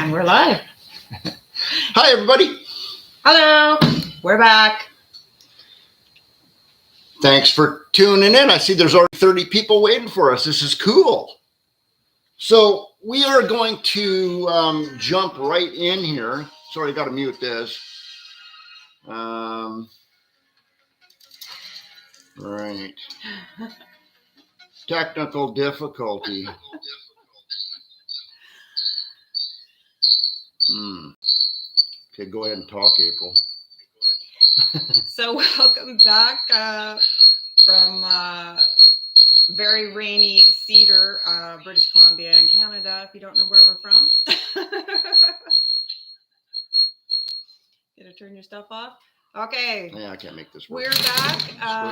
And we're live. Hi, everybody. Hello. We're back. Thanks for tuning in. I see there's already 30 people waiting for us. This is cool. So we are going to jump right in here. Sorry, I got to mute this. Right. Technical difficulty. Okay, go ahead and talk, April. So welcome back from very rainy Cedar, British Columbia in Canada, if you don't know where we're from. Gonna turn your stuff off? Okay. Yeah, I can't make this work. We're back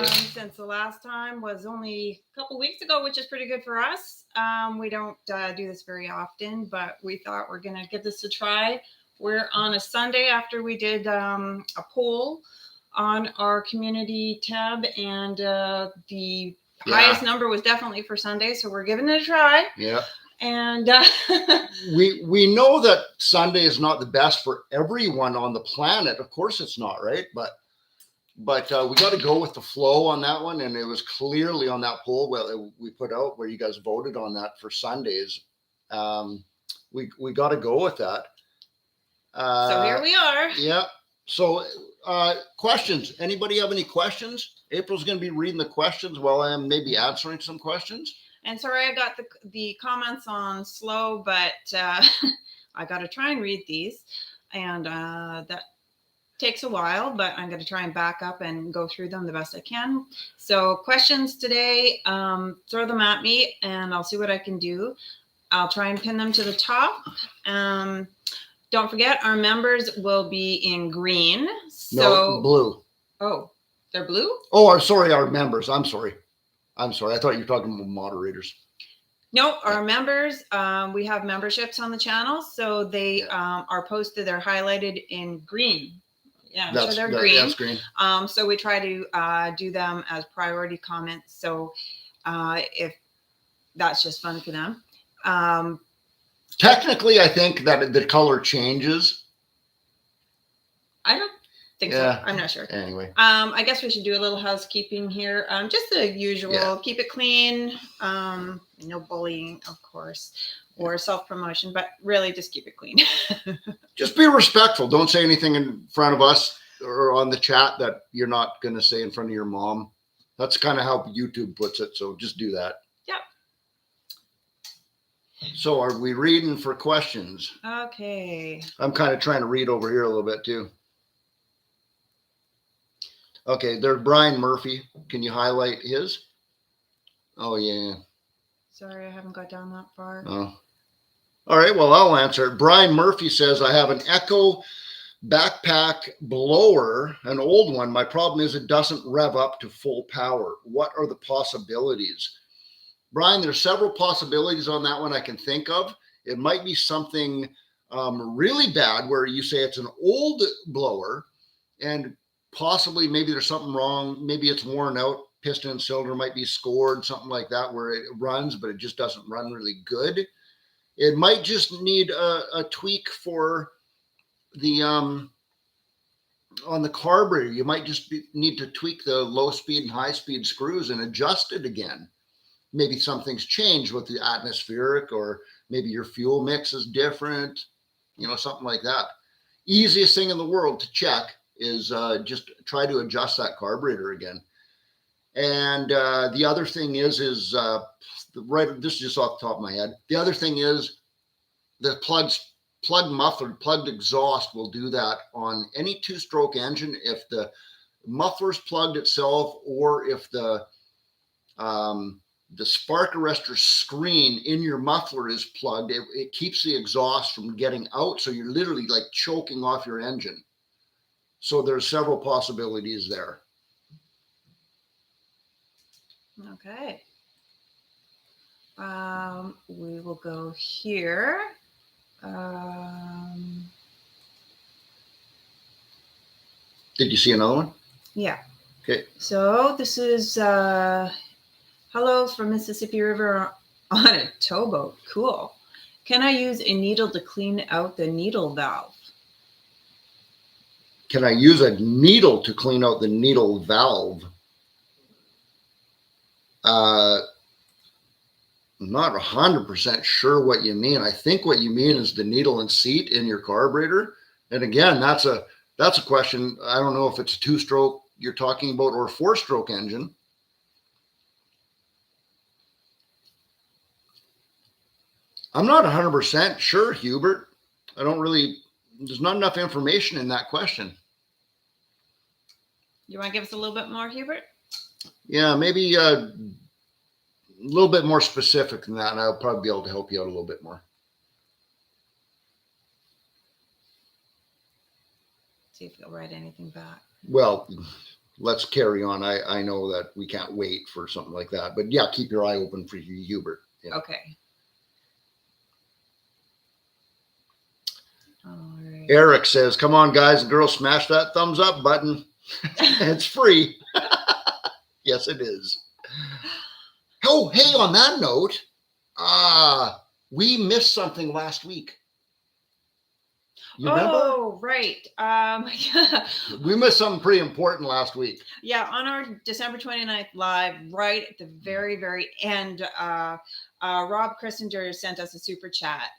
since the last time was only a couple weeks ago, which is pretty good for us. We don't do this very often, but we thought we're going to give this a try. We're on a Sunday after we did a poll on our community tab, and the highest number was definitely for Sunday, so we're giving it a try. Yeah. And we know that Sunday is not the best for everyone on the planet. Of course it's not, right? But we got to go with the flow on that one, and it was clearly on that poll we put out where you guys voted on that for Sundays. We got to go with that. So here we are. Yeah. So questions. Anybody have any questions? April's going to be reading the questions while I am maybe answering some questions. And sorry, I got the comments on slow, but I got to try and read these. And that takes a while, but I'm going to try and back up and go through them the best I can. So questions today, throw them at me and I'll see what I can do. I'll try and pin them to the top. Don't forget, our members will be in green. No, blue. Oh, they're blue? Oh, I'm sorry, our members. I'm sorry. I thought you were talking about moderators. No, our members, we have memberships on the channel, so they are posted, they're highlighted in green. Yeah, so they're green. That's green. So we try to do them as priority comments. So if that's just fun for them. Technically, I think that the color changes. I don't think so. I'm not sure. Anyway. I guess we should do a little housekeeping here. Just the usual. Yeah. Keep it clean. No bullying, of course, or self-promotion, but really just keep it clean. Just be respectful. Don't say anything in front of us or on the chat that you're not going to say in front of your mom. That's kind of how YouTube puts it. So just do that. Yep. So are we reading for questions? Okay. I'm kind of trying to read over here a little bit too. Okay, there's Brian Murphy. Can you highlight his? Oh, yeah. Sorry, I haven't got down that far. Oh. All right, well, I'll answer it. Brian Murphy says, I have an Echo backpack blower, an old one. My problem is it doesn't rev up to full power. What are the possibilities? Brian, there's several possibilities on that one I can think of. It might be something really bad where you say it's an old blower and possibly maybe there's something wrong. Maybe it's worn out. Piston and cylinder might be scored, something like that, where it runs, but it just doesn't run really good. It might just need a tweak for the on the carburetor. You might just need to tweak the low speed and high speed screws and adjust it again. Maybe something's changed with the atmospheric, or maybe your fuel mix is different, something like that. Easiest thing in the world to check is just try to adjust that carburetor again. And the other thing is this is just off the top of my head. The other thing is the plugged muffler, plugged exhaust will do that on any two-stroke engine. If the muffler's plugged itself, or if the spark arrestor screen in your muffler is plugged, it keeps the exhaust from getting out. So you're literally like choking off your engine. So there's several possibilities there. Okay. We will go here. Did you see another one? Yeah. Okay. So this is hello from Mississippi River on a towboat. Cool. Can I use a needle to clean out the needle valve? Can I use a needle to clean out the needle valve? I'm not 100% sure what you mean. I think what you mean is the needle and seat in your carburetor. And again, that's a question. I don't know if it's a 2-stroke you're talking about or a 4-stroke engine. I'm not 100% sure, Hubert. There's not enough information in that question. You want to give us a little bit more, Hubert? Yeah, maybe a little bit more specific than that, and I'll probably be able to help you out a little bit more. See if you'll write anything back. Well, let's carry on. I know that we can't wait for something like that, but yeah, keep your eye open for Hubert. Yeah. Okay. All right. Eric says, come on, guys and girls, smash that thumbs up button. It's free. Yes, it is. Oh, hey, on that note, we missed something last week. You remember? Oh, right. We missed something pretty important last week. Yeah, on our December 29th live, right at the very, very end, Rob Christinger sent us a super chat.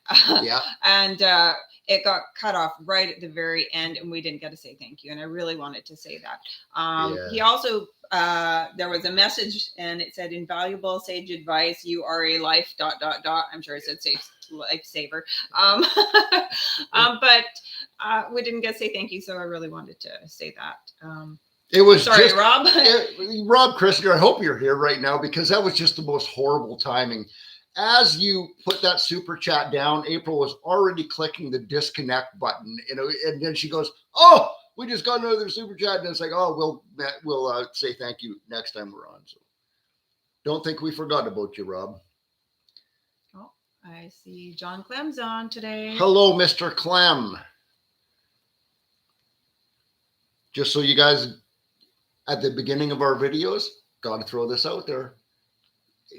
Yeah. And it got cut off right at the very end, and we didn't get to say thank you. And I really wanted to say that. Yeah. He also, there was a message, and it said, invaluable sage advice. You are a life ... I'm sure it said lifesaver. But we didn't get to say thank you, so I really wanted to say that. It was sorry, just, Rob. Rob Christinger, I hope you're here right now, because that was just the most horrible timing. As you put that super chat down, April was already clicking the disconnect button, and then she goes, "Oh, we just got another super chat," and it's like, "Oh, we'll say thank you next time we're on." So don't think we forgot about you, Rob. Oh, I see John Clem's on today. Hello, Mr. Clem. Just so you guys, at the beginning of our videos, got to throw this out there.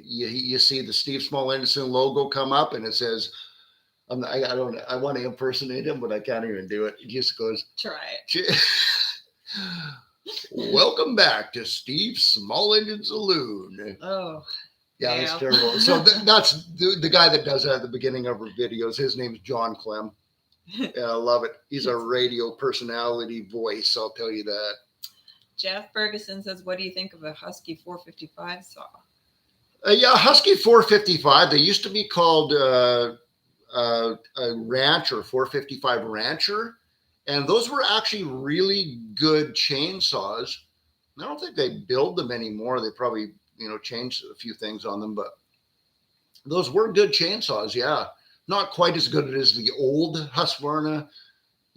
You see the Steve Small Innocent logo come up, and it says, I want to impersonate him, but I can't even do it. He just goes, try it. Welcome back to Steve Small Engine Saloon. Oh, yeah, that's terrible. So that's the guy that does that at the beginning of our videos. His name's John Clem. Yeah, I love it. He's a radio personality voice, I'll tell you that. Jeff Ferguson says, what do you think of a Husky 455 saw? Yeah, Husky 455. They used to be called a Rancher, 455 Rancher. And those were actually really good chainsaws. I don't think they build them anymore. They probably, changed a few things on them, but those were good chainsaws. Yeah. Not quite as good as the old Husqvarna,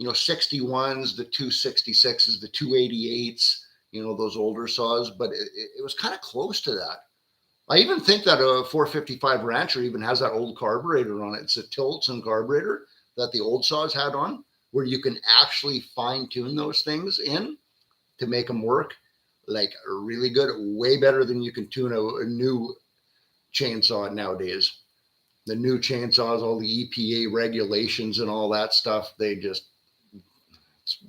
61s, the 266s, the 288s, those older saws, but it was kind of close to that. I even think that a 455 Rancher even has that old carburetor on it. It's a Tillotson carburetor that the old saws had on, where you can actually fine tune those things in to make them work like really good, way better than you can tune a new chainsaw nowadays. The new chainsaws, all the EPA regulations and all that stuff, it's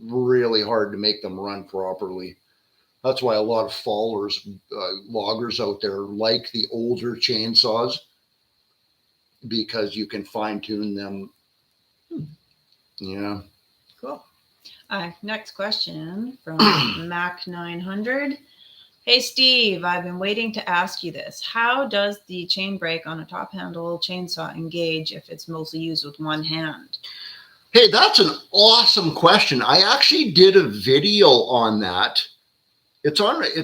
really hard to make them run properly. That's why a lot of fallers, loggers out there like the older chainsaws, because you can fine tune them. Yeah. Cool. Next question from Mac 900. Hey, Steve, I've been waiting to ask you this. How does the chain brake on a top handle chainsaw engage if it's mostly used with one hand? Hey, that's an awesome question. I actually did a video on that. It's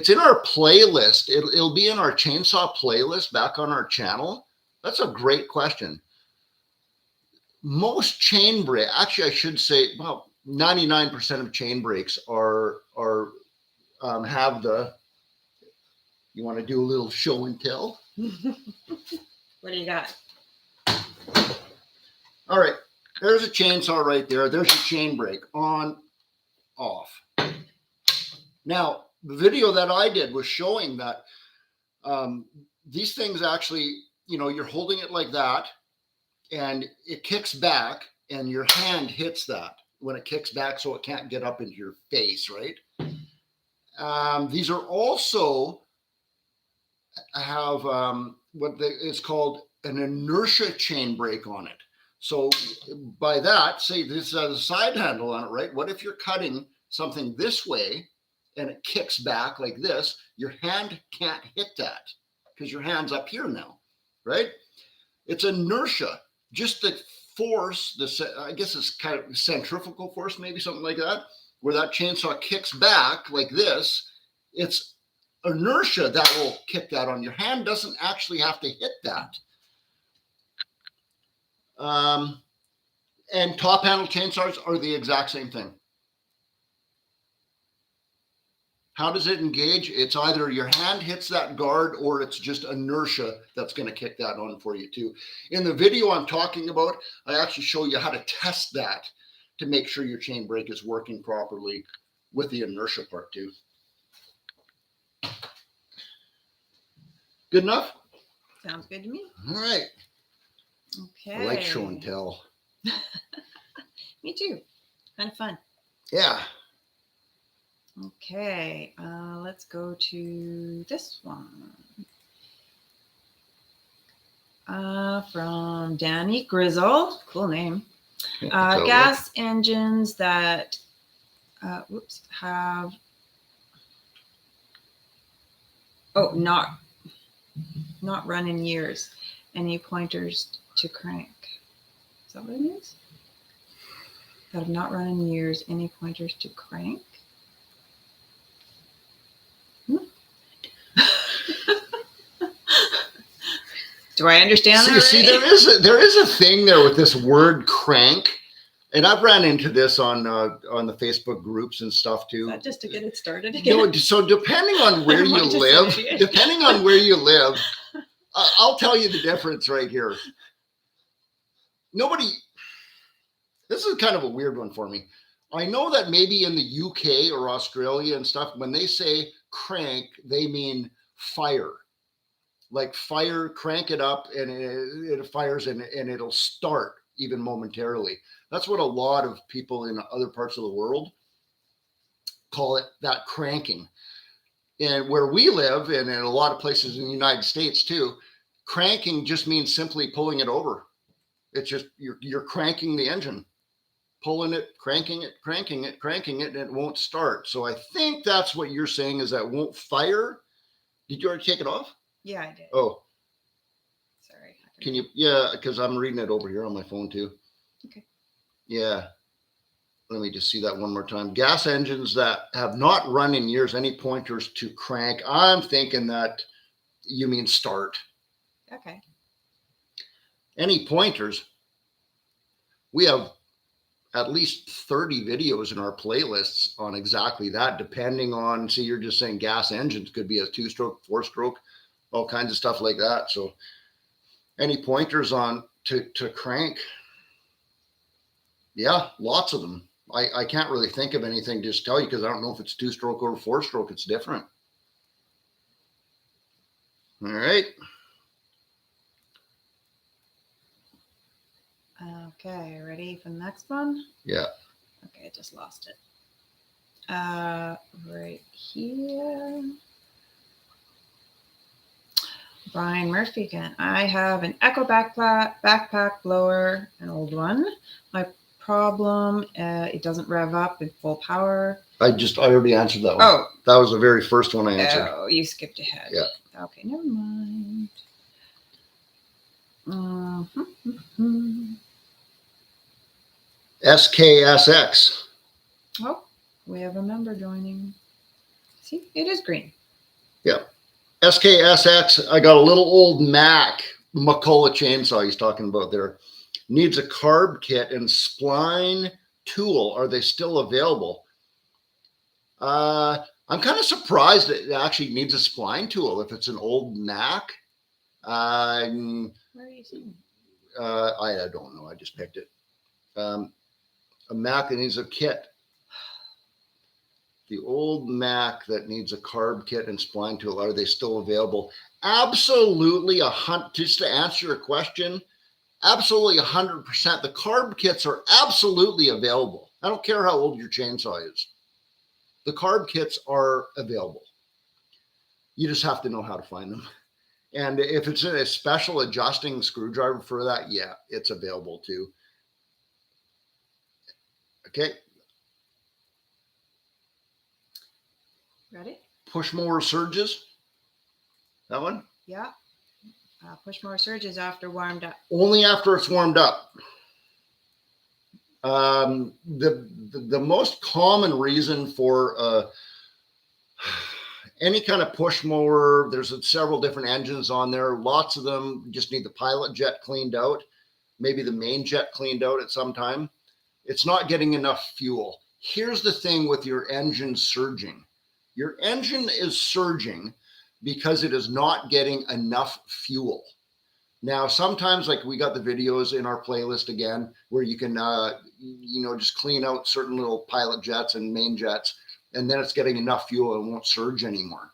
in our playlist. It'll be in our chainsaw playlist back on our channel. That's a great question. Most chain brake, actually, I should say, 99% of chain brakes have the. You want to do a little show and tell? What do you got? All right, there's a chainsaw right there. There's your chain brake on, off. Now, the video that I did was showing that these things actually, you're holding it like that, and it kicks back, and your hand hits that when it kicks back, so it can't get up into your face, right? These are also have it's called an inertia chain brake on it. So by that, say this has a side handle on it, right? What if you're cutting something this way and it kicks back like this? Your hand can't hit that because your hand's up here now, right? It's inertia, just the force, I guess it's kind of centrifugal force, maybe something like that, where that chainsaw kicks back like this. It's inertia that will kick that on. Your hand doesn't actually have to hit that. And top handle chainsaws are the exact same thing. How does it engage? It's either your hand hits that guard or it's just inertia that's going to kick that on for you too. In the video I'm talking about, I actually show you how to test that to make sure your chain brake is working properly with the inertia part too. Good enough? Sounds good to me. All right. Okay. I like show and tell. Me too. Kind of fun. Yeah. Okay. Let's go to this one. From Danny Grizzle. Cool name. Gas engines that have not run in years. Any pointers to crank? Is that what it is? That have not run in years. Any pointers to crank? Do I understand that? See, there is a thing there with this word crank, and I've ran into this on the Facebook groups and stuff too. Is that just to get it started again? No, so depending on where you live, I'll tell you the difference right here. This is kind of a weird one for me. I know that maybe in the UK or Australia and stuff, when they say crank, they mean fire. Like fire, crank it up and it fires and it'll start even momentarily. That's what a lot of people in other parts of the world call it, that cranking. And where we live, and in a lot of places in the United States too, cranking just means simply pulling it over. It's just you're cranking the engine, pulling it, cranking it, and it won't start. So I think that's what you're saying, is that won't fire. Did you already take it off? Yeah, I did. Oh. Sorry. Can you? Yeah, because I'm reading it over here on my phone too. Okay. Yeah. Let me just see that one more time. Gas engines that have not run in years, any pointers to crank? I'm thinking that you mean start. Okay. Any pointers? We have at least 30 videos in our playlists on exactly that, depending on, see, you're just saying gas engines, could be a 2-stroke, 4-stroke, all kinds of stuff like that. So any pointers on to crank? Yeah, lots of them. I can't really think of anything to just tell you, because I don't know if it's 2-stroke or 4-stroke. It's different. All right. Okay, ready for the next one? Yeah. Okay, I just lost it. Right here. Brian Murphy again. I have an Echo backpack blower, an old one. My problem, it doesn't rev up in full power. I already answered that one. Oh. That was the very first one I answered. Oh, you skipped ahead. Yeah. Okay, never mind. Mm-hmm. SKSX. Oh, we have a member joining. See, it is green. Yep. SKSX. I got a little old Mac McCullough chainsaw he's talking about there. Needs a carb kit and spline tool. Are they still available? I'm kind of surprised it actually needs a spline tool if it's an old Mac. Where are you seeing? I don't know. I just picked it. A Mac that needs a kit. The old Mac that needs a carb kit and spline tool, are they still available? Absolutely. Just to answer your question, Absolutely 100%. The carb kits are absolutely available. I don't care how old your chainsaw is. The carb kits are available. You just have to know how to find them. And if it's a special adjusting screwdriver for that, yeah, it's available too. Okay. Ready? Push mower surges. That one? Yeah. Push mower surges after warmed up. Only after it's warmed up. The most common reason for any kind of push mower, there's several different engines on there. Lots of them just need the pilot jet cleaned out, maybe the main jet cleaned out at some time. It's not getting enough fuel. Here's the thing with your engine surging. Your engine is surging because it is not getting enough fuel. Now, sometimes, like we got the videos in our playlist again, where you can, just clean out certain little pilot jets and main jets, and then it's getting enough fuel and won't surge anymore.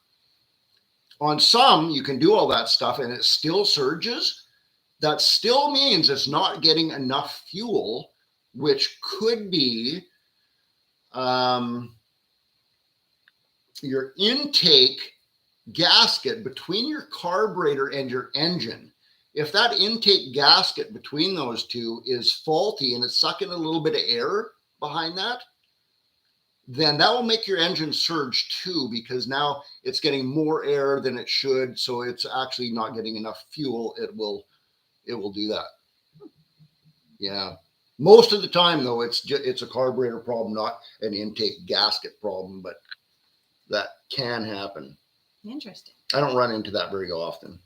On some, you can do all that stuff and it still surges. That still means it's not getting enough fuel, which could be your intake gasket between your carburetor and your engine. If that intake gasket between those two is faulty and it's sucking a little bit of air behind that, then that will make your engine surge too, because now it's getting more air than it should. So it's actually not getting enough fuel. It will do that. Yeah. Most of the time though, it's a carburetor problem, not an intake gasket problem, but that can happen. Interesting. I don't run into that very often.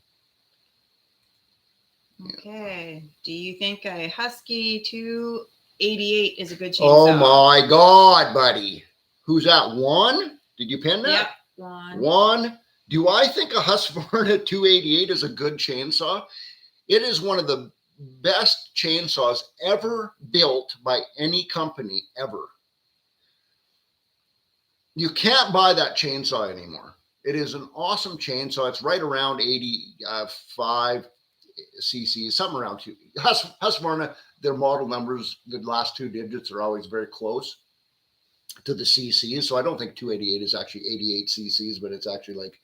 Okay. Do you think a Husky 288 is a good chainsaw? Oh my God, buddy. Who's that? Juan? Did you pin that? Yep, Juan. Juan. Do I think a Husqvarna 288 is a good chainsaw? It is one of the best chainsaws ever built by any company ever. You can't buy that chainsaw anymore. It is an awesome chainsaw. It's right around 85 cc, something around two. Husqvarna, their model numbers, the last two digits are always very close to the cc's. So I don't think 288 is actually 88 cc's, but it's actually like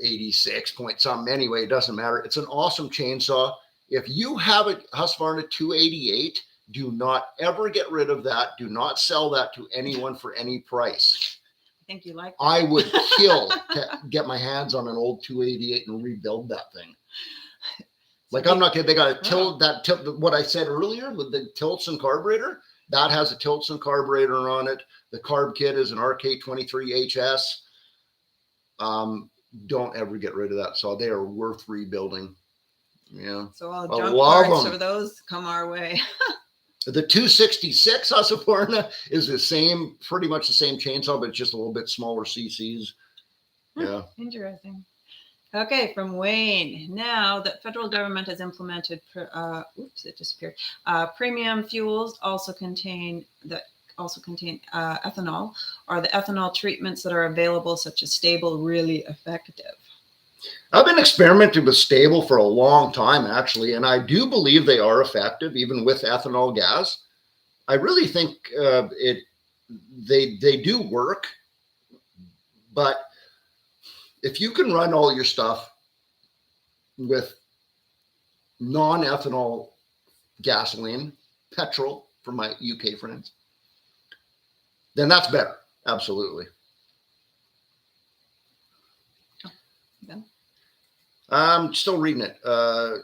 86 point something. Anyway, it doesn't matter. It's an awesome chainsaw. If you have a Husqvarna 288, do not ever get rid of that. Do not sell that to anyone for any price. I think you like that. I would kill to get my hands on an old 288 and rebuild that thing. Like, I'm not kidding. They got a tilt, what I said earlier with the Tilson carburetor, that has a Tilson carburetor on it. The carb kit is an RK23HS. Don't ever get rid of that. So they are worth rebuilding. Yeah. So all the junk parts of those come our way. The 266 Husqvarna is the same, pretty much the same chainsaw, but it's just a little bit smaller cc's. Yeah. Interesting. Okay, from Wayne. Now that federal government has implemented, it disappeared. Premium fuels also contain ethanol. Are the ethanol treatments that are available, such as Stable, really effective? I've been experimenting with Stable for a long time, actually, and I do believe they are effective, even with ethanol gas. I really think they do work, but if you can run all your stuff with non-ethanol gasoline, petrol for my UK friends, then that's better. Absolutely. Yeah. I'm still reading it. The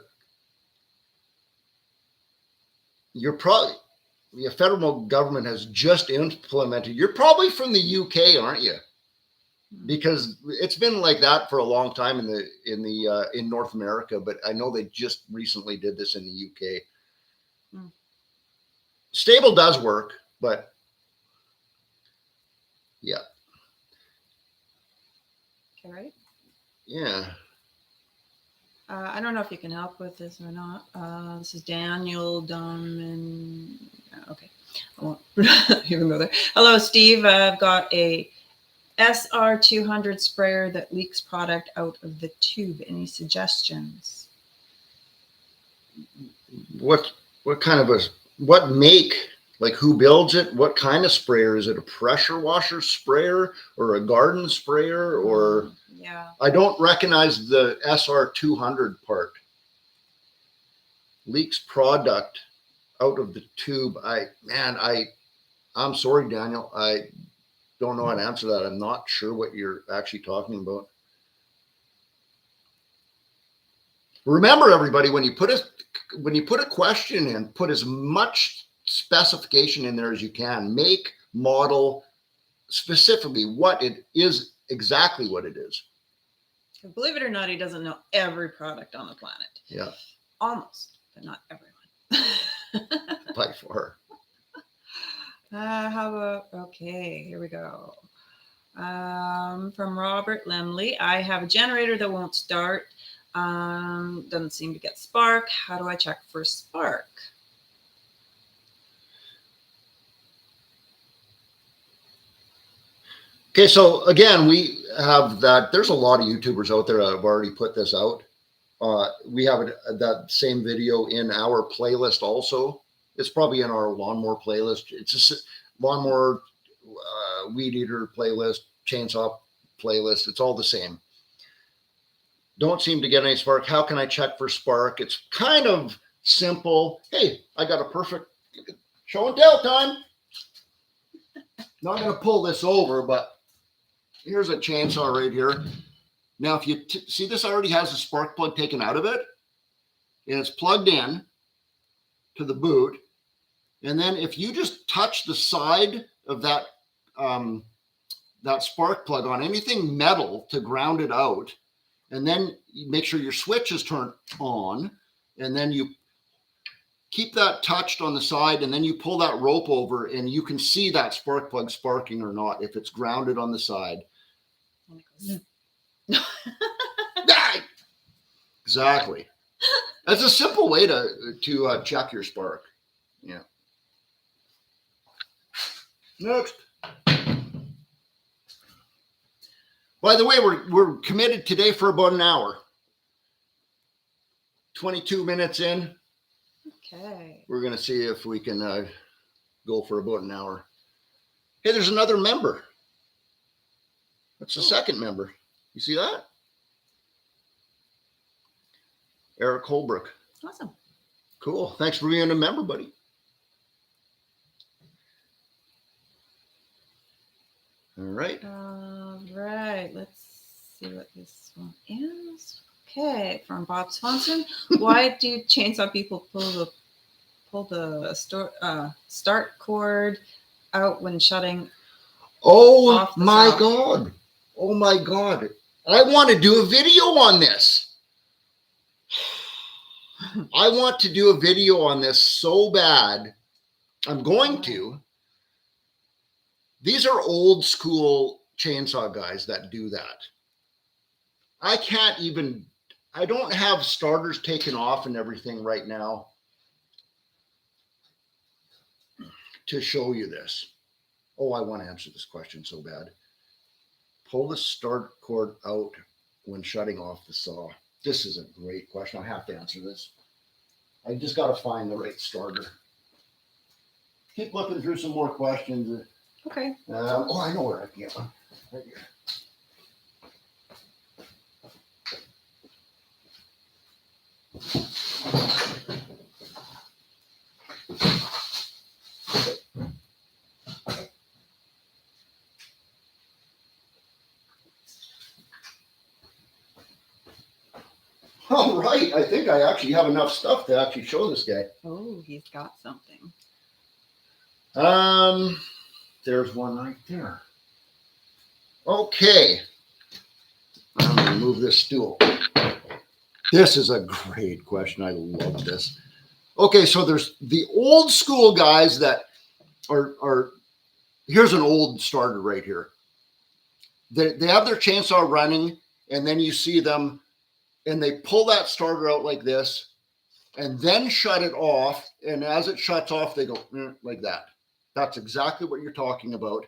federal government has just implemented. You're probably from the UK, aren't you? Because it's been like that for a long time in North America, but I know they just recently did this in the UK. Stable does work, but yeah. Okay, right? Yeah. I don't know if you can help with this or not. This is Daniel Dunn. Okay, I won't even go there. Hello, Steve. I've got a SR200 sprayer that leaks product out of the tube. Any suggestions? what kind of what make, like who builds it? What kind of sprayer? Is it a pressure washer sprayer or a garden sprayer? Or yeah, I don't recognize the SR200 part. Leaks product out of the tube. I'm sorry, Daniel. I don't know how to answer that. I'm not sure what you're actually talking about. Remember, everybody, when you put a question in, put as much specification in there as you can. Make, model, specifically what it is, exactly what it is. believe it or not, he doesn't know every product on the planet. Yeah, Almost, but not everyone. by far. How about, okay, here we go. From Robert Lemley, I have a generator that won't start. Doesn't seem to get spark. How do I check for spark? Okay, so again, we have that. There's a lot of YouTubers out there that have already put this out. We have that same video in our playlist also. It's probably in our lawnmower playlist. It's a lawnmower, weed eater playlist, chainsaw playlist. It's all the same. Don't seem to get any spark. How can I check for spark? It's kind of simple. Hey, I got a perfect show and tell time. Not going to pull this over, but here's a chainsaw right here. Now, if you see, this already has a spark plug taken out of it, and it's plugged in to the boot. And then if you just touch the side of that that spark plug on anything metal to ground it out, and then you make sure your switch is turned on, and then you keep that touched on the side, and then you pull that rope over, and you can see that spark plug sparking or not if it's grounded on the side. Exactly. That's a simple way to check your spark. Yeah. Next. By the way, we're committed today for about an hour. 22 minutes in. Okay. We're going to see if we can go for about an hour. Hey, there's another member. That's the second member. You see that? Eric Holbrook. Awesome. Cool. Thanks for being a member, buddy. All right. All right. Let's see what this one is. Okay, from Bob Swanson. Why do chainsaw people pull the start cord out when shutting? Oh my God. Oh my God. I want to do a video on this. I want to do a video on this so bad. I'm going to. These are old school chainsaw guys that do that. I don't have starters taken off and everything right now to show you this. Oh, I want to answer this question so bad. Pull the start cord out when shutting off the saw. This is a great question. I have to answer this. I just got to find the right starter. Keep looking through some more questions. Okay. I know where I can get one. Right here. All right. I think I actually have enough stuff to actually show this guy. Oh, he's got something. There's one right there. Okay. I'm going to move this stool. This is a great question. I love this. Okay, so there's the old school guys that are here's an old starter right here. They have their chainsaw running, and then you see them, and they pull that starter out like this, and then shut it off. And as it shuts off, they go like that. That's exactly what you're talking about.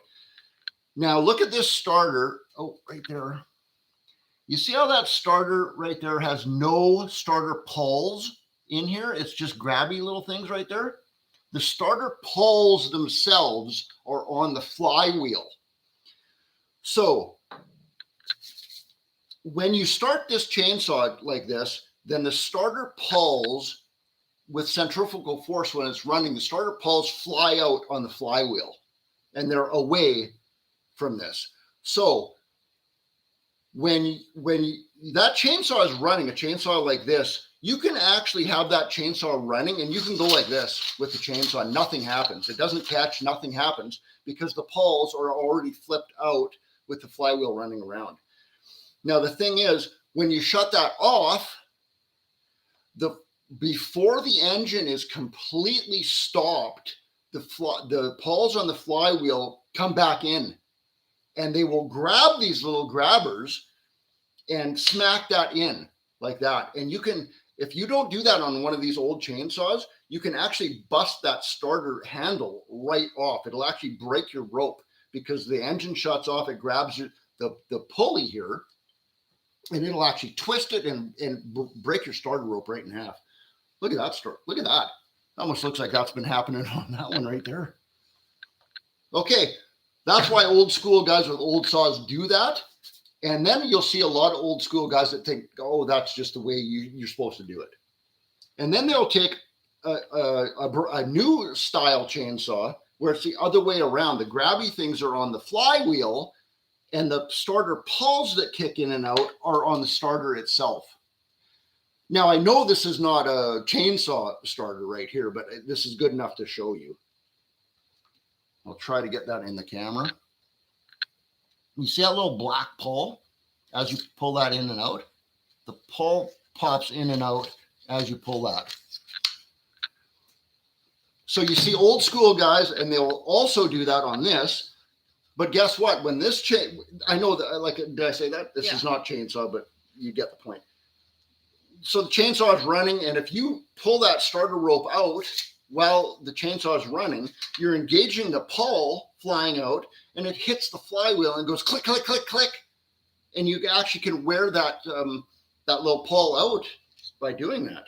Now look at this starter. Oh, right there. You see how that starter right there has no starter pulls? in here, it's just grabby little things right there. The starter pulls themselves are on the flywheel. So when you start this chainsaw like this, then the starter pulls with centrifugal force when it's running, the starter pulls fly out on the flywheel and they're away from this. So when that chainsaw is running, a chainsaw like this, you can actually have that chainsaw running and you can go like this with the chainsaw. Nothing happens. It doesn't catch, nothing happens because the pulls are already flipped out with the flywheel running around. Now, the thing is, when you shut that off, before the engine is completely stopped, the pulls on the flywheel come back in and they will grab these little grabbers and smack that in like that. And you can, if you don't do that on one of these old chainsaws, you can actually bust that starter handle right off. It'll actually break your rope because the engine shuts off. It grabs the pulley here and it'll actually twist it and break your starter rope right in half. Look at that start. Look at that. Almost looks like that's been happening on that one right there. Okay. That's why old school guys with old saws do that. And then you'll see a lot of old school guys that think, oh, that's just the way you're supposed to do it. And then they'll take a new style chainsaw where it's the other way around. The grabby things are on the flywheel and the starter pulls that kick in and out are on the starter itself. Now, I know this is not a chainsaw starter right here, but this is good enough to show you. I'll try to get that in the camera. You see that little black pull as you pull that in and out? The pull pops in and out as you pull that. So you see old school guys, and they'll also do that on this. But guess what? When this I know that, like, did I say that? This is not chainsaw, but you get the point. So the chainsaw is running, and if you pull that starter rope out while the chainsaw is running, you're engaging the pull flying out, and it hits the flywheel and goes click, click, click, click. And you actually can wear that little pull out by doing that.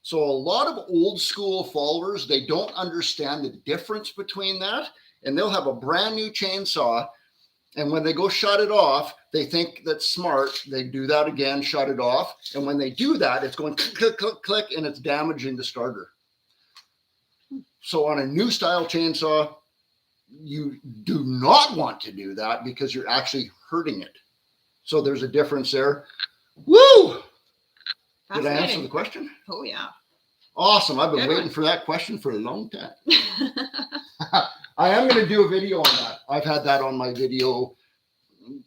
So a lot of old school followers, they don't understand the difference between that, and they'll have a brand new chainsaw, and when they go shut it off, they think that's smart. They do that again, shut it off, and when they do that, it's going click, click, click, click, and it's damaging the starter. So on a new style chainsaw, you do not want to do that because you're actually hurting it. So there's a difference there. Woo! Did I answer the question? Oh, yeah. Awesome. I've been waiting for that question for a long time. I am going to do a video on that. I've had that on my video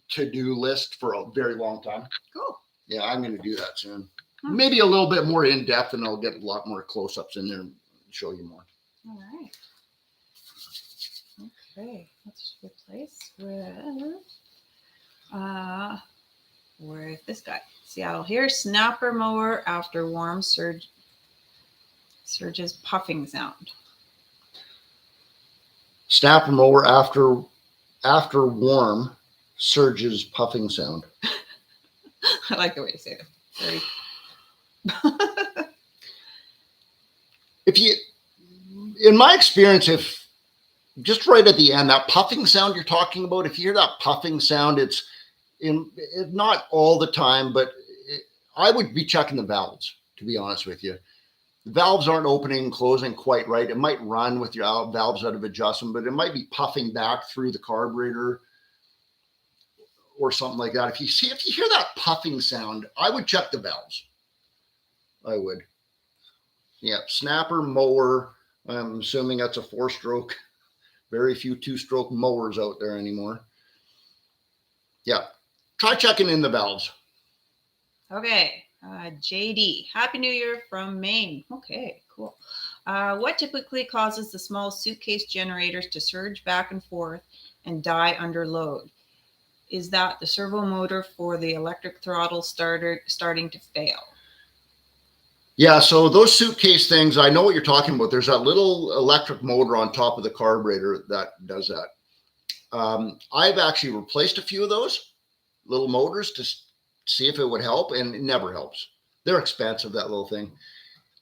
to-do list for a very long time. Cool. Yeah, I'm going to do that soon. Maybe a little bit more in depth, and I'll get a lot more close-ups in there and show you more. All right. Okay. Let's replace with this guy. Seattle here. Snapper mower after warm surges puffing sound. Snapper mower after warm surges puffing sound. I like the way you say it. Very. In my experience, if just right at the end, that puffing sound you're talking about, if you hear that puffing sound, it's not all the time, but I would be checking the valves, to be honest with you. The valves aren't opening and closing quite right. It might run with your valves out of adjustment, but it might be puffing back through the carburetor or something like that. If you hear that puffing sound, I would check the valves. I would. Yeah, snapper mower. I'm assuming that's a 4-stroke. Very few 2-stroke mowers out there anymore. Yeah, try checking in the valves. Okay. JD, Happy New Year from Maine. Okay, cool. What typically causes the small suitcase generators to surge back and forth and die under load? Is that the servo motor for the electric throttle starting to fail? Yeah, so those suitcase things, I know what you're talking about. There's that little electric motor on top of the carburetor that does that. I've actually replaced a few of those little motors to see if it would help, and it never helps. They're expensive, that little thing.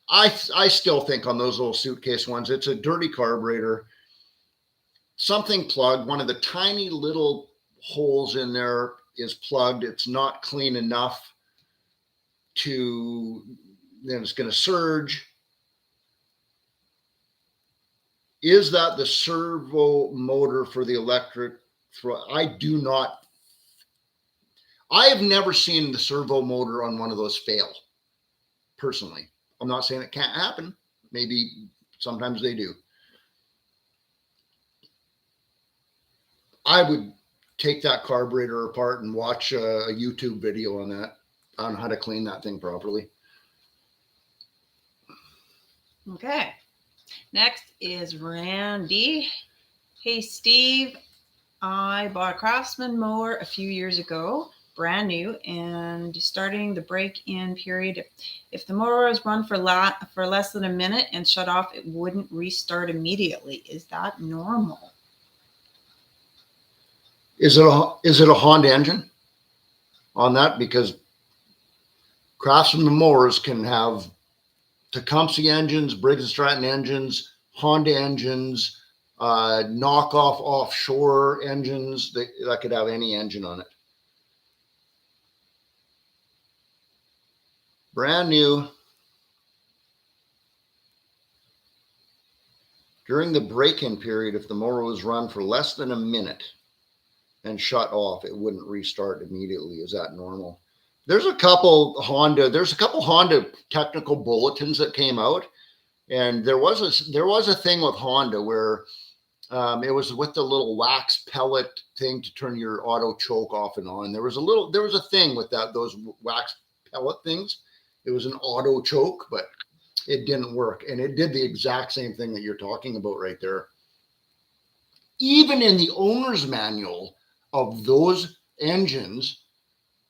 I still think on those little suitcase ones, it's a dirty carburetor, something plugged. One of the tiny little holes in there is plugged. It's not clean enough to, then it's going to surge. Is that the servo motor for the electric? I have never seen the servo motor on one of those fail, personally. I'm not saying it can't happen. Maybe sometimes they do. I would take that carburetor apart and watch a YouTube video on that, on how to clean that thing properly. Okay. Next is Randy. Hey, Steve. I bought a Craftsman mower a few years ago, brand new, and starting the break-in period. If the mower was run for less than a minute and shut off, it wouldn't restart immediately. Is that normal? Is it a Honda engine on that? Because Craftsman mowers can have Tecumseh engines, Briggs and Stratton engines, Honda engines, knockoff offshore engines. That could have any engine on it. Brand new. During the break-in period, if the mower was run for less than a minute and shut off, it wouldn't restart immediately. Is that normal? There's a couple Honda technical bulletins that came out, and there was a thing with Honda where it was with the little wax pellet thing to turn your auto choke off and on. There was a thing with those wax pellet things. It was an auto choke, but it didn't work, and it did the exact same thing that you're talking about right there. Even in the owner's manual of those engines,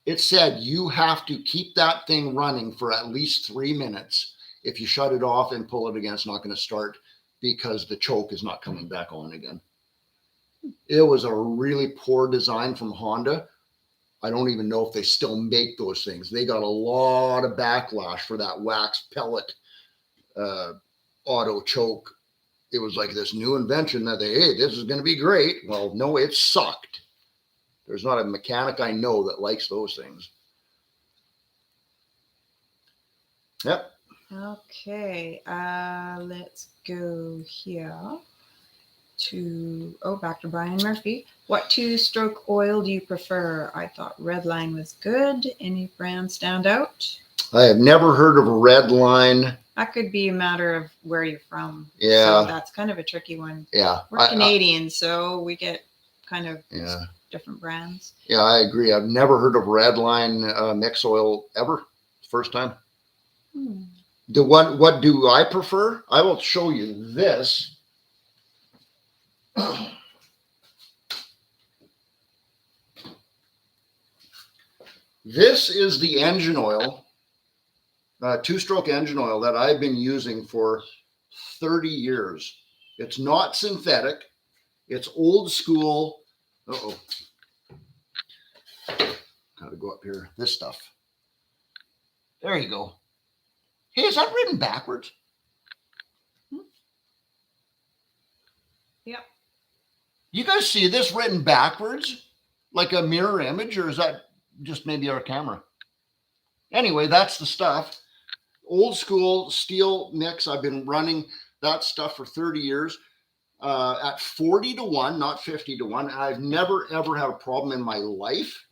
it said you have to keep that thing running for at least 3 minutes. If you shut it off and pull it again, it's not going to start because the choke is not coming back on again. It was a really poor design from Honda. I don't even know if they still make those things. They got a lot of backlash for that wax pellet auto choke. It was like this new invention that hey, this is going to be great. Well, no, it sucked. There's not a mechanic I know that likes those things. Yep. Okay, let's go here back to Brian Murphy. What two-stroke oil do you prefer? I thought Redline was good. Any brand stand out? I have never heard of Redline. That could be a matter of where you're from. Yeah. So that's kind of a tricky one. Yeah. We're Canadian, so we get kind of different brands. Yeah, I agree. I've never heard of Redline mix oil ever. First time. What do I prefer? I will show you this. This is the engine oil, two-stroke engine oil that I've been using for 30 years. It's not synthetic. It's old school. Uh-oh. Got to go up here. This stuff. There you go. Hey, is that written backwards? Yep. You guys see this written backwards? Like a mirror image, or is that just maybe our camera? Anyway, that's the stuff. Old school steel mix. I've been running that stuff for 30 years at 40 to 1, not 50 to 1. I've never, ever had a problem in my life.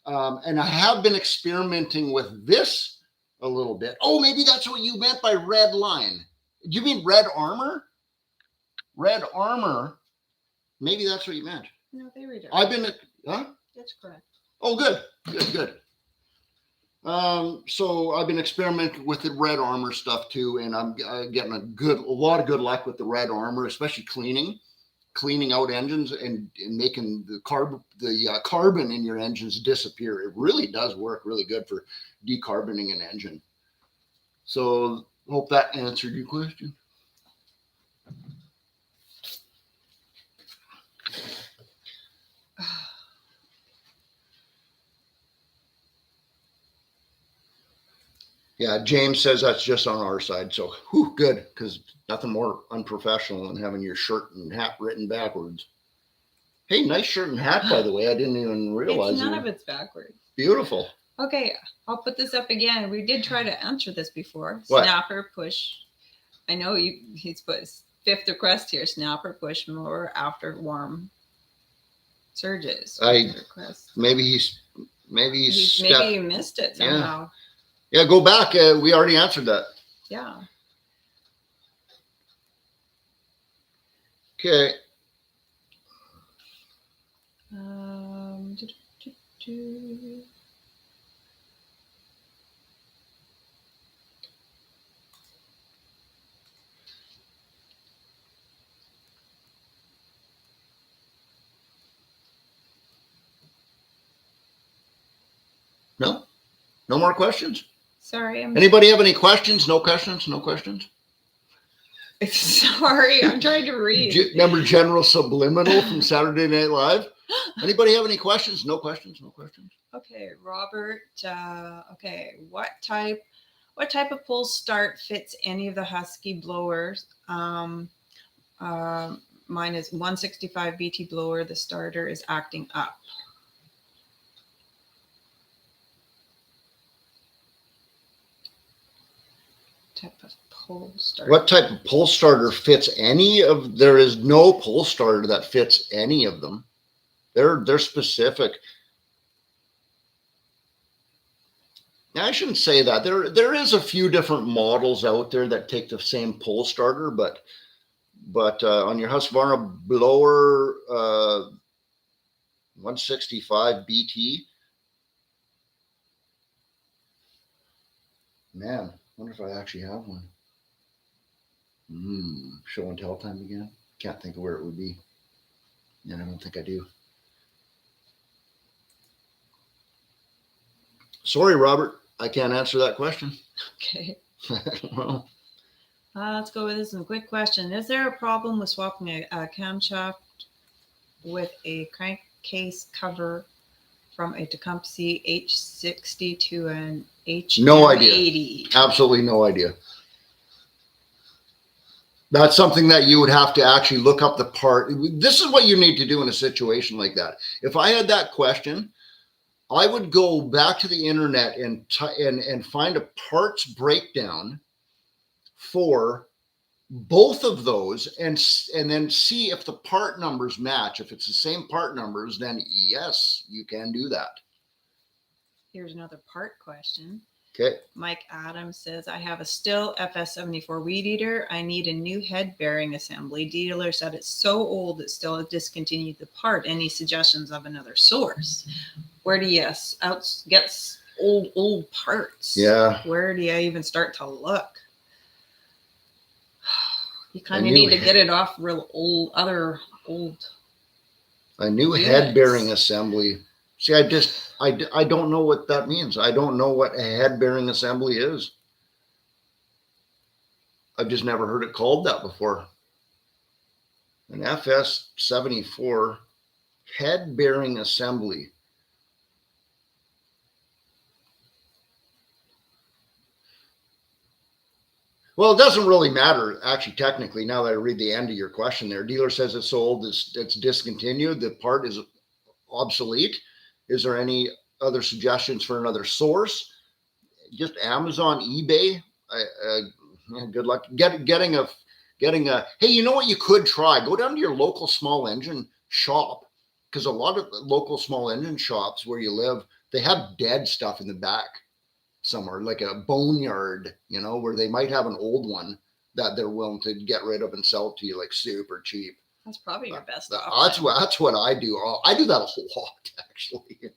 And I have been experimenting with this a little bit. Oh, maybe that's what you meant by red line. You mean Red Armor? Red Armor. Maybe that's what you meant. No, they read it. I've been, huh? That's correct. Oh, good. So I've been experimenting with the Red Armor stuff too, and I'm getting a lot of good luck with the Red Armor, especially cleaning out engines and making the carbon in your engines disappear. It really does work really good for decarboning an engine. So hope that answered your question. Yeah, James says that's just on our side. So, whew, good, because nothing more unprofessional than having your shirt and hat written backwards. Hey, nice shirt and hat, by the way. I didn't even realize. It's none of it's backwards. Beautiful. Okay, I'll put this up again. We did try to answer this before. What? Snapper push. I know he's put fifth request here. Snapper push mower after warm surges. Maybe he missed it somehow. Yeah, go back. We already answered that. Yeah. Okay. No? No more questions? Sorry. Anybody have any questions? No questions? No questions? Sorry, I'm trying to read. Remember General Subliminal from Saturday Night Live? Anybody have any questions? No questions? No questions? Okay, Robert. Okay, what type of pull start fits any of the Husky blowers? Mine is 165 BT blower. The starter is acting up. Type of pull starter. What type of pull starter fits any of? There is no pull starter that fits any of them. They're specific. Now, I shouldn't say that. There is a few different models out there that take the same pull starter, but on your Husqvarna blower 165 BT, man, I wonder if I actually have one. Show and tell time again. Can't think of where it would be. And I don't think I do. Sorry, Robert. I can't answer that question. Okay. Well, let's go with this one. Quick question. Is there a problem with swapping a camshaft with a crankcase cover from a Tecumseh H60 to an HM80? No idea. Absolutely no idea. That's something that you would have to actually look up the part. This is what you need to do in a situation like that. If I had that question, I would go back to the internet and find a parts breakdown for both of those and then see if the part numbers match. If it's the same part numbers, then yes, you can do that. Here's another part question. Okay. Mike Adams says, I have a Still FS74 weed eater. I need a new head bearing assembly. Dealer said it's so old that Still has discontinued the part. Any suggestions of another source? Where do you get old parts? Yeah. Where do you even start to look? You kind of need to get it off real old. A new head bearing assembly. See, I don't know what that means. I don't know what a head bearing assembly is. I've just never heard it called that before. An FS74 head bearing assembly. Well, it doesn't really matter, actually, technically, now that I read the end of your question there. Dealer says it's so old, it's discontinued. The part is obsolete. Is there any other suggestions for another source? Just Amazon, eBay. Good luck getting a. Hey, you know what you could try? Go down to your local small engine shop, because a lot of local small engine shops where you live, they have dead stuff in the back somewhere, like a boneyard, where they might have an old one that they're willing to get rid of and sell to you like super cheap. That's probably your best option. That's what I do. I do that a whole lot, actually.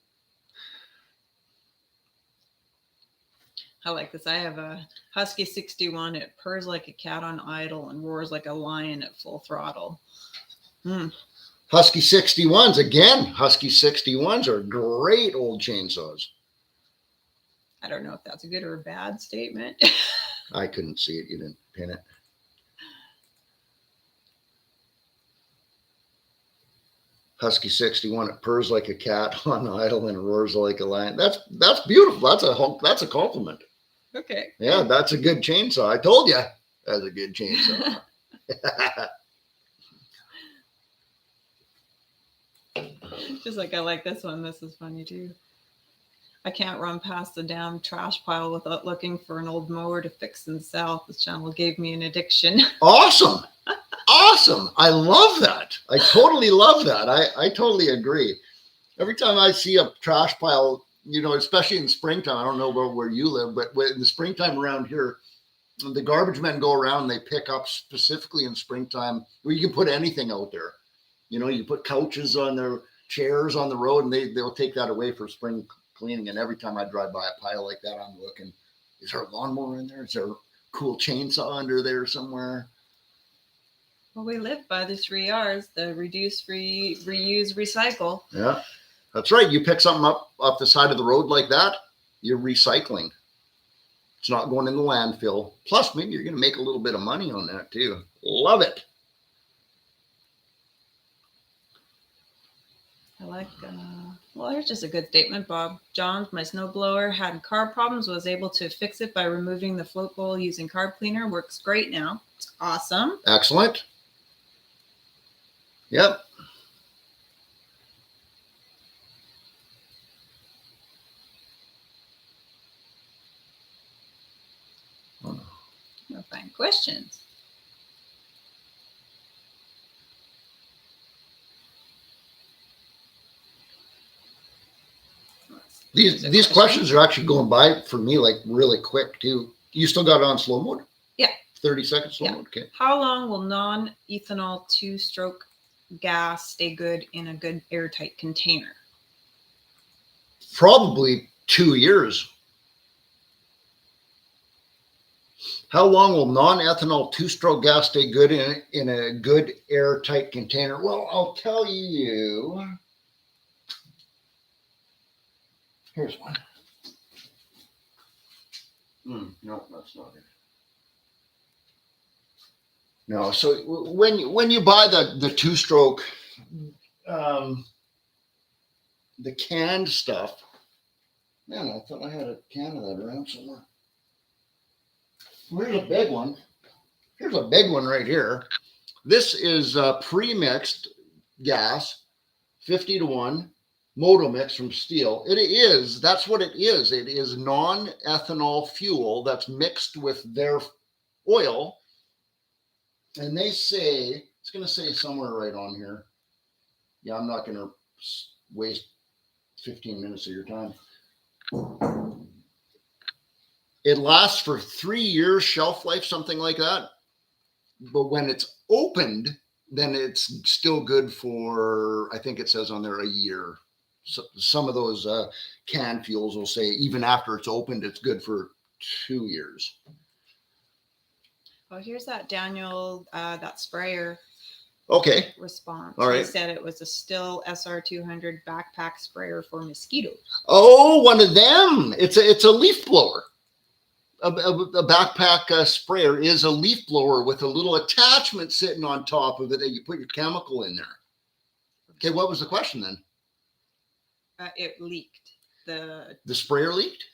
I like this. I have a Husky 61. It purrs like a cat on idle and roars like a lion at full throttle. Husky 61s, again. Husky 61s are great old chainsaws. I don't know if that's a good or a bad statement. I couldn't see it. You didn't pin it. Husky 61, it purrs like a cat on idle and roars like a lion. That's beautiful. That's a compliment. Okay. Yeah, that's a good chainsaw. I told you that's a good chainsaw. Just like I like this one. This is funny too. I can't run past the damn trash pile without looking for an old mower to fix and sell. This channel gave me an addiction. Awesome. Awesome. I love that. I totally love that. I totally agree. Every time I see a trash pile, you know, especially in springtime, I don't know where you live, but in the springtime around here, the garbage men go around, they pick up specifically in springtime where you can put anything out there. You know, you put couches on their chairs on the road and they'll take that away for spring cleaning. And every time I drive by a pile like that, I'm looking, is there a lawnmower in there? Is there a cool chainsaw under there somewhere? Well, we live by the 3 R's, the reduce, reuse, recycle. Yeah, that's right. You pick something up off the side of the road like that, you're recycling. It's not going in the landfill. Plus, maybe you're going to make a little bit of money on that too. Love it. I like, well, here's just a good statement, Bob. John, my snowblower had carb problems, was able to fix it by removing the float bowl using carb cleaner. Works great now. Awesome. Excellent. Yep. No fine questions. These questions are actually going by for me like really quick too. You still got it on slow mode? Yeah. 30 seconds slow Yeah. mode. Okay. How long will non-ethanol 2-stroke gas stay good in a good airtight container? Probably 2 years. How long will non-ethanol 2-stroke gas stay good in a good airtight container? Well, I'll tell you. Here's one. No, that's not it. No, so when you buy the 2-stroke, the canned stuff, man, I thought I had a can of that around somewhere. Here's a big one. Here's a big one right here. This is pre-mixed gas, 50-to-1. Moto mix from Steel. That's what it is. It is non-ethanol fuel that's mixed with their oil. And they say, it's going to say somewhere right on here. Yeah, I'm not going to waste 15 minutes of your time. It lasts for 3 years shelf life, something like that. But when it's opened, then it's still good for, I think it says on there, a year. So some of those canned fuels will say even after it's opened, it's good for 2 years. Oh, here's that Daniel, that sprayer. Okay. Response. All right. He said it was a Still SR200 backpack sprayer for mosquitoes. Oh, one of them. It's a leaf blower. A backpack sprayer is a leaf blower with a little attachment sitting on top of it that you put your chemical in there. Okay, what was the question then? It leaked. The sprayer leaked?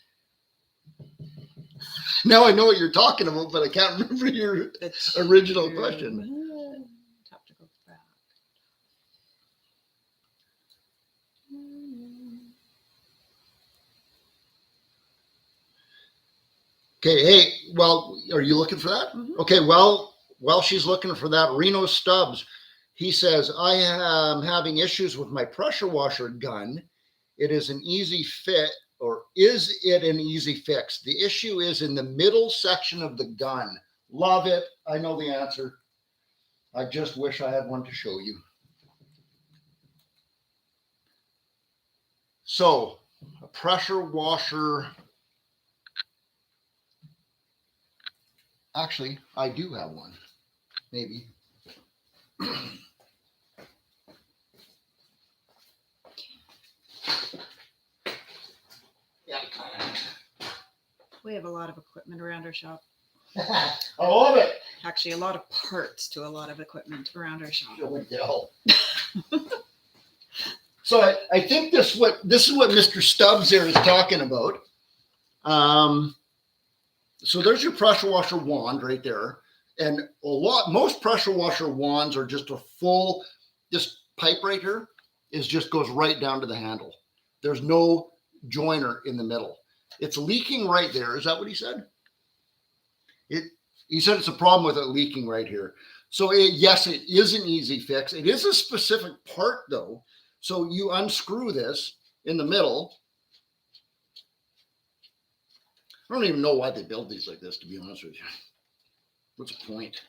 Now I know what you're talking about, but I can't remember your original question. Have to go back. Okay, hey, well, are you looking for that? Mm-hmm. Okay, well, while she's looking for that, Reno Stubbs, he says, I am having issues with my pressure washer gun. It is an easy fit, or is it an easy fix? The issue is in the middle section of the gun. Love it. I know the answer. I just wish I had one to show you. So, a pressure washer. Actually, I do have one. Maybe. We have a lot of equipment around our shop. I love it. Actually, a lot of parts to a lot of equipment around our shop. So I think this is what Mr. Stubbs there is talking about. So there's your pressure washer wand right there. And most pressure washer wands are just a full, this pipe right here just goes right down to the handle. There's no joiner in the middle. It's leaking right there. Is that what he said? He said it's a problem with it leaking right here. So yes, it is an easy fix. It is a specific part though. So you unscrew this in the middle. I don't even know why they build these like this, to be honest with you. What's the point?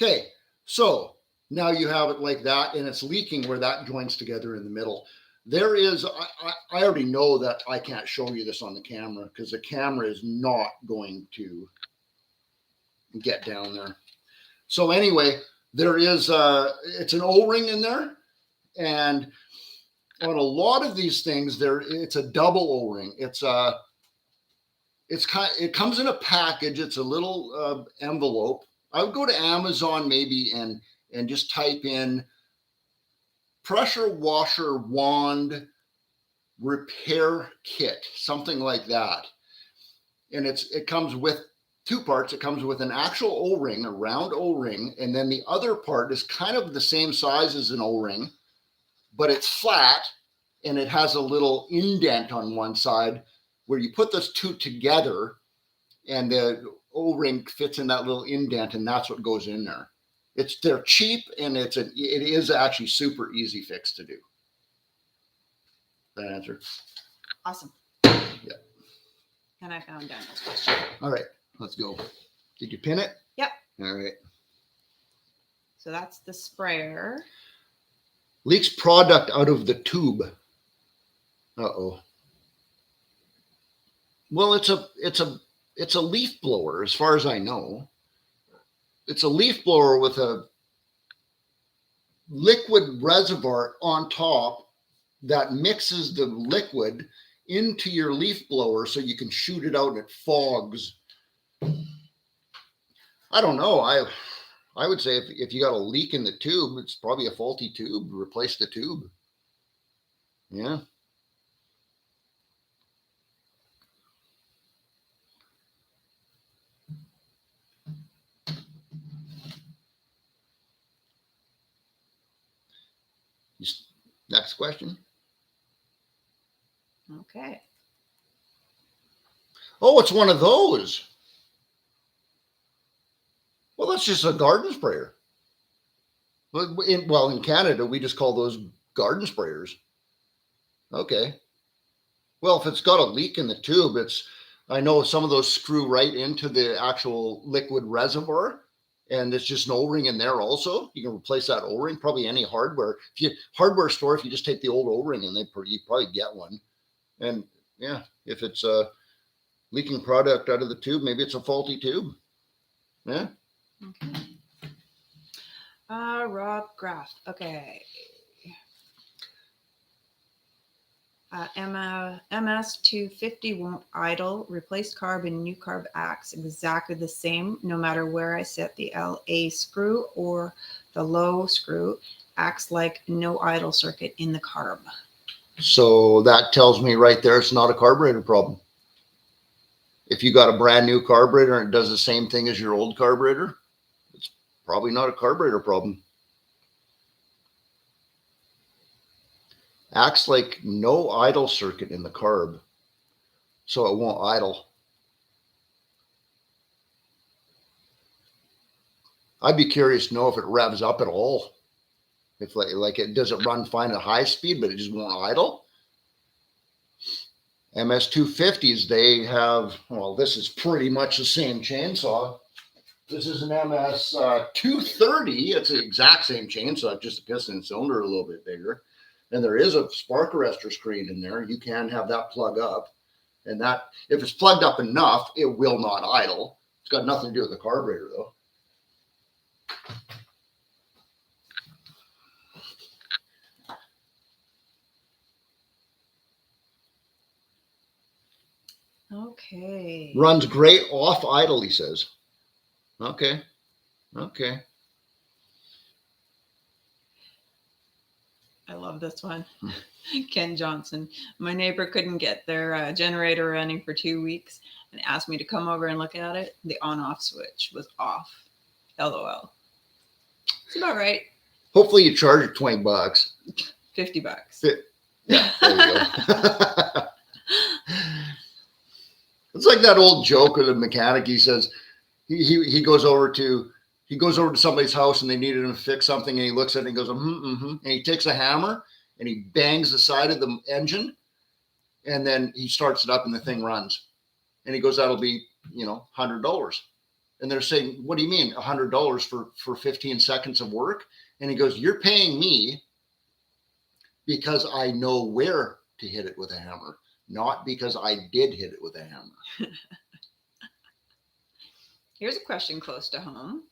Okay, so now you have it like that, and it's leaking where that joins together in the middle. There is, I already know that I can't show you this on the camera because the camera is not going to get down there. So anyway, there is, it's an O-ring in there, and on a lot of these things, it's a double O-ring. It comes in a package. It's a little envelope. I would go to Amazon maybe and just type in pressure washer wand repair kit, something like that. And it comes with two parts. It comes with an actual O-ring, a round O-ring, and then the other part is kind of the same size as an O-ring, but it's flat and it has a little indent on one side where you put those two together and the O-ring fits in that little indent, and that's what goes in there. They're cheap, and it is actually super easy fix to do. That answer? Awesome. Yeah. And I found Daniel's question. All right, let's go. Did you pin it? Yep. All right. So that's the sprayer. Leaks product out of the tube. Uh-oh. Well, it's a leaf blower, as far as I know. It's a leaf blower with a liquid reservoir on top that mixes the liquid into your leaf blower so you can shoot it out and it fogs. I don't know. I would say if you got a leak in the tube, it's probably a faulty tube. Replace the tube. Yeah. Next question. Okay. Oh, it's one of those. Well, that's just a garden sprayer. Well, in Canada, we just call those garden sprayers. Okay. Well, if it's got a leak in the tube, I know some of those screw right into the actual liquid reservoir, and it's just an O-ring in there also. You can replace that O-ring, probably any hardware. Hardware store, if you just take the old O-ring and you probably get one. And yeah, if it's leaking product out of the tube, maybe it's a faulty tube. Yeah. Okay. Rob Graff. Okay. MS250 won't idle. Replace carb and new carb acts exactly the same no matter where I set the LA screw or the low screw. Acts like no idle circuit in the carb. So that tells me right there it's not a carburetor problem. If you got a brand new carburetor and it does the same thing as your old carburetor, it's probably not a carburetor problem. Acts like no idle circuit in the carb, so it won't idle. I'd be curious to know if it revs up at all. If like it does it run fine at high speed, but it just won't idle. MS250s, they have, well, this is pretty much the same chainsaw. This is an MS230. It's the exact same chainsaw, just the piston and cylinder a little bit bigger. And there is a spark arrestor screen in there. You can have that plug up. And that, if it's plugged up enough, it will not idle. It's got nothing to do with the carburetor, though. Okay. Runs great off idle, he says. Okay. Okay. I love this one. Ken Johnson. My neighbor couldn't get their generator running for 2 weeks and asked me to come over and look at it. The on-off switch was off. LOL. It's about right. Hopefully you charge it $20. $50. Yeah, there you go. It's like that old joke of the mechanic. He says he goes over to somebody's house and they needed him to fix something, and he looks at it and he goes, and he takes a hammer and he bangs the side of the engine, and then he starts it up and the thing runs. And he goes, that'll be, $100. And they're saying, what do you mean $100 for 15 seconds of work? And he goes, you're paying me because I know where to hit it with a hammer, not because I did hit it with a hammer. Here's a question close to home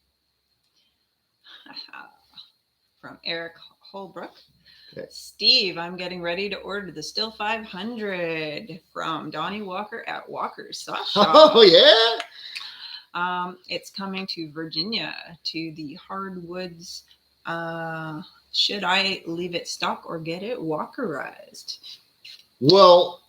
from Eric Holbrook. Okay. Steve, I'm getting ready to order the Still 500 from Donnie Walker at Walker's Saw Shop. Oh, yeah. It's coming to Virginia, to the hardwoods. Should I leave it stock or get it walkerized? Well,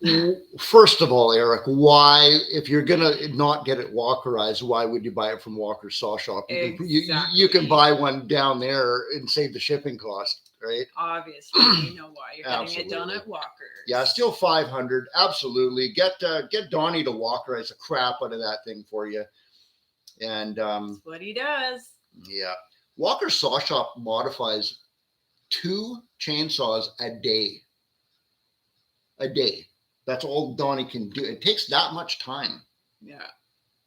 first of all, Eric, why, if you're going to not get it walkerized, why would you buy it from Walker's Saw Shop? You can buy one down there and save the shipping cost, right? Obviously, you know why. You're getting it done at Walker's. Yeah, Still 500. Absolutely. Get Donnie to walkerize the crap out of that thing for you. And that's what he does. Yeah. Walker's Saw Shop modifies 2 chainsaws a day. That's all Donnie can do. It takes that much time. Yeah.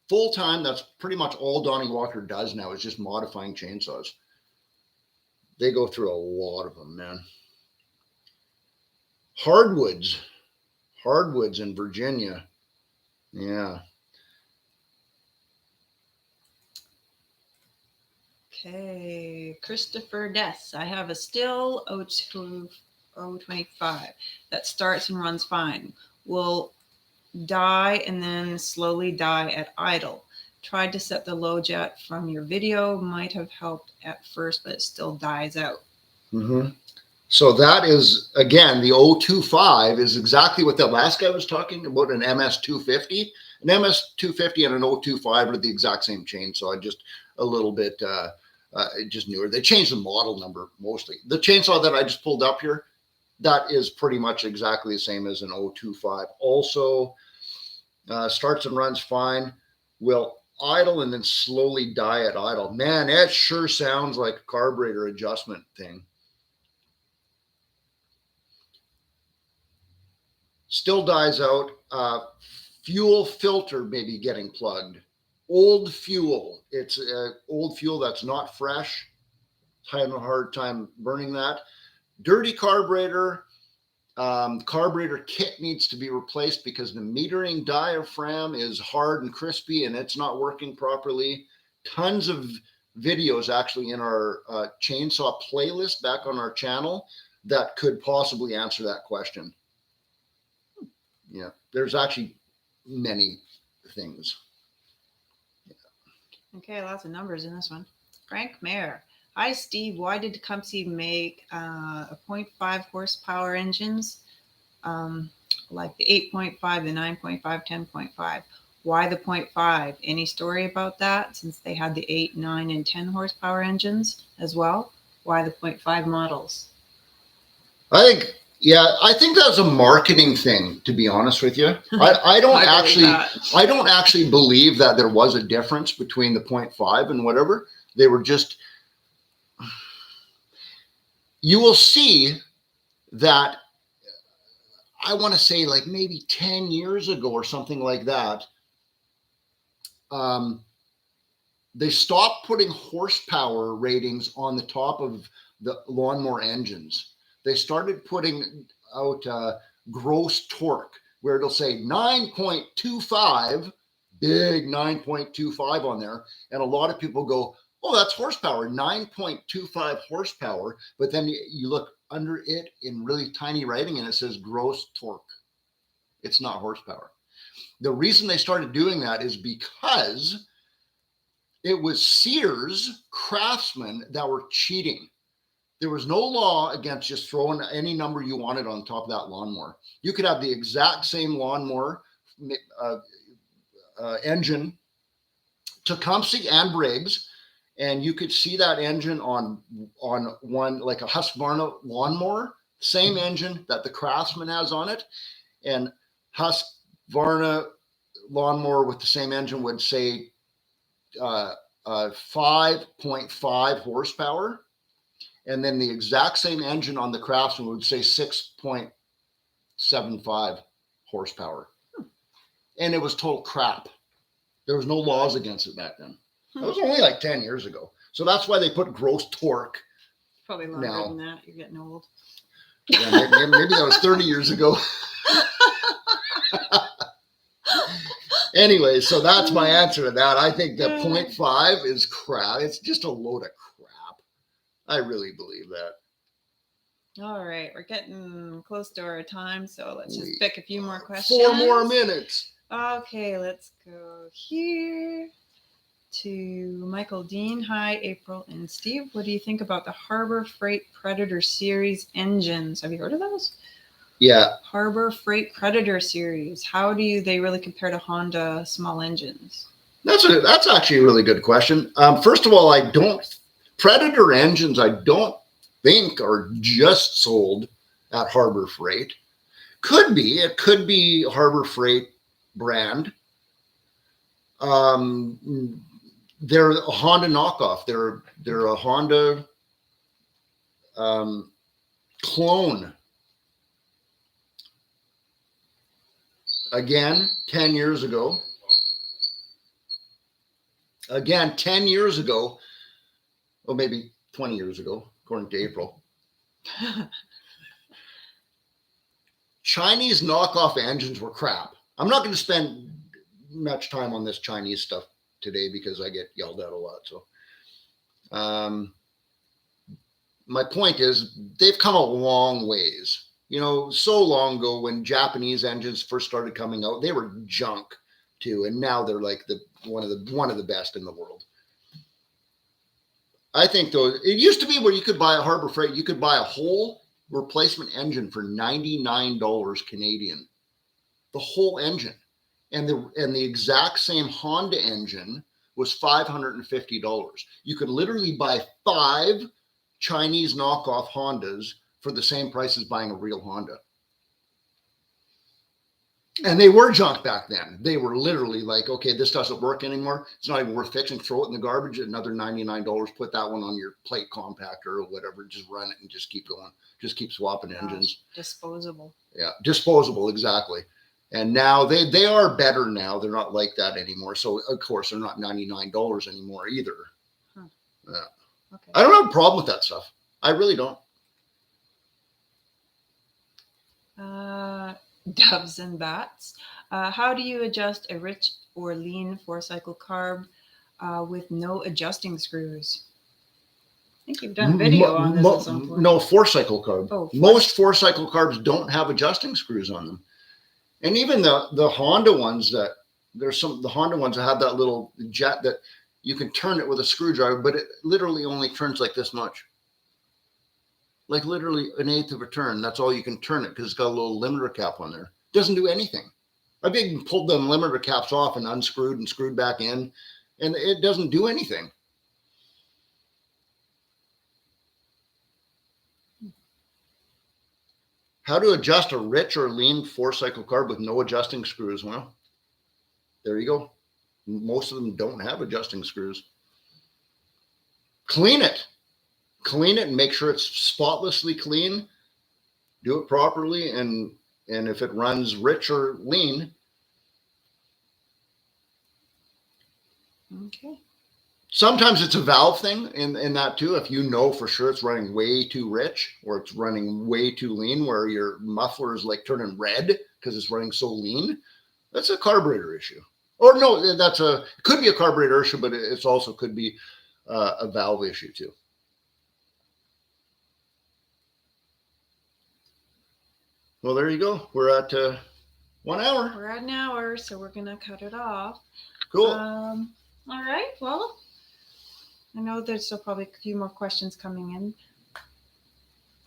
Full time, that's pretty much all Donnie Walker does now, is just modifying chainsaws. They go through a lot of them, man. Hardwoods in Virginia. Yeah. Okay, Christopher Dess. I have a Still 025 that starts and runs fine. Will die and then slowly die at idle. Tried to set the low jet from your video. Might have helped at first, but it still dies out. Mm-hmm. So that is, again, the 025 is exactly what the last guy was talking about, an MS250. An MS250 and an 025 are the exact same chainsaw, just a little bit just newer. They changed the model number mostly. The chainsaw that I just pulled up here, that is pretty much exactly the same as an 025. Also, starts and runs fine. Will idle and then slowly die at idle. Man, that sure sounds like a carburetor adjustment thing. Still dies out. Fuel filter maybe getting plugged. Old fuel. It's old fuel that's not fresh. Having a hard time burning that. Dirty carburetor. Carburetor kit needs to be replaced because the metering diaphragm is hard and crispy and it's not working properly. Tons of videos actually in our chainsaw playlist back on our channel that could possibly answer that question. Yeah, there's actually many things. Yeah. Okay, lots of numbers in this one. Frank Mayer. Hi, Steve. Why did Tecumseh make a 0.5 horsepower engines like the 8.5, the 9.5, 10.5? Why the 0.5? Any story about that? Since they had the 8, 9, and 10 horsepower engines as well. Why the 0.5 models? I think that's a marketing thing, to be honest with you. I don't actually believe that there was a difference between the 0.5 and whatever. They were just, you will see that, I want to say like maybe 10 years ago or something like that, they stopped putting horsepower ratings on the top of the lawnmower engines. They started putting out gross torque, where it'll say 9.25, big 9.25 on there. And a lot of people go, oh, that's horsepower, 9.25 horsepower. But then you look under it in really tiny writing and it says gross torque. It's not horsepower. The reason they started doing that is because it was Sears Craftsman that were cheating. There was no law against just throwing any number you wanted on top of that lawnmower. You could have the exact same lawnmower engine, Tecumseh and Briggs, and you could see that engine on one, like a Husqvarna lawnmower, same engine that the Craftsman has on it, and Husqvarna lawnmower with the same engine would say 5.5 horsepower, and then the exact same engine on the Craftsman would say 6.75 horsepower, and it was total crap. There was no laws against it back then. That was only like 10 years ago. So that's why they put gross torque. Probably longer than that. You're getting old. Yeah, maybe that was 30 years ago. Anyway, so that's my answer to that. I think that 0.5 is crap. It's just a load of crap. I really believe that. All right. We're getting close to our time, so let's just pick a few more questions. 4 more minutes. Okay, let's go here to Michael Dean. Hi, April and Steve. What do you think about the Harbor Freight Predator series engines? Have you heard of those? Yeah. Harbor Freight Predator series. How do they really compare to Honda small engines? That's actually a really good question. First of all, Predator engines, I don't think are just sold at Harbor Freight. It could be Harbor Freight brand. They're a Honda knockoff. They're a Honda clone. Again, 10 years ago. Well, maybe 20 years ago, according to April. Chinese knockoff engines were crap. I'm not going to spend much time on this Chinese stuff today because I get yelled at a lot. So, my point is they've come a long ways. So long ago when Japanese engines first started coming out, they were junk too, and now they're like one of the best in the world. I think though, it used to be where you could buy a Harbor Freight, you could buy a whole replacement engine for $99 Canadian, the whole engine, and the exact same Honda engine was $550. You could literally buy 5 Chinese knockoff Hondas for the same price as buying a real Honda. And they were junk back then. They were literally like, okay, this doesn't work anymore. It's not even worth fixing. Throw it in the garbage. Another $99. Put that one on your plate compactor or whatever. Just run it and just keep going. Just keep swapping engines. Disposable. Yeah, disposable, exactly. And now they are better now. They're not like that anymore. So, of course, they're not $99 anymore either. Huh. Yeah. Okay. I don't have a problem with that stuff. I really don't. Doves and bats. How do you adjust a rich or lean 4-cycle carb with no adjusting screws? I think you've done video on this at some point. No, 4-cycle carb. Oh, most 4-cycle carbs don't have adjusting screws on them. And even the Honda ones the Honda ones that have that little jet that you can turn it with a screwdriver, but it literally only turns like this much. Like literally 1/8 of a turn. That's all you can turn it because it's got a little limiter cap on there. It doesn't do anything. I've even pulled them limiter caps off and unscrewed and screwed back in, and it doesn't do anything. How to adjust a rich or lean 4-cycle carb with no adjusting screws? Well, there you go. Most of them don't have adjusting screws. Clean it and make sure it's spotlessly clean. Do it properly, and if it runs rich or lean. Okay. Sometimes it's a valve thing in that too. If you know for sure it's running way too rich or it's running way too lean, where your muffler is like turning red because it's running so lean, that's a carburetor issue. Or no, it could be a carburetor issue, but it's also could be a valve issue too. Well, there you go. We're at 1 hour. We're at an hour, so we're going to cut it off. Cool. All right. Well, I know there's still probably a few more questions coming in.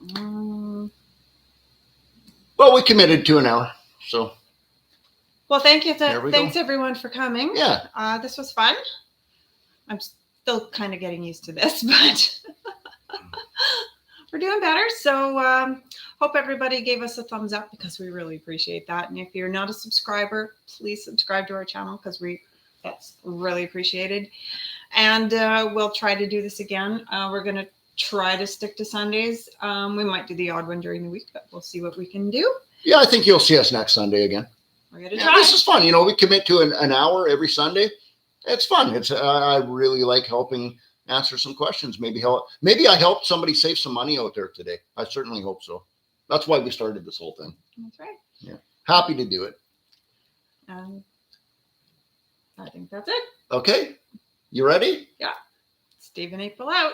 Well, we committed to an hour, so Well, thank you. There we Thanks go. everyone for coming. yeah. This was fun. I'm still kind of getting used to this, but we're doing better. So hope everybody gave us a thumbs up because we really appreciate that. And if you're not a subscriber, please subscribe to our channel because that's really appreciated. And we'll try to do this again. We're going to try to stick to Sundays. We might do the odd one during the week, but we'll see what we can do. Yeah, I think you'll see us next Sunday again. We're going to try. This is fun. You know, we commit to an hour every Sunday. It's fun. I really like helping answer some questions. Maybe I helped somebody save some money out there today. I certainly hope so. That's why we started this whole thing. That's right. Yeah. Happy to do it. I think that's it. Okay. You ready? Yeah. Steve and April out.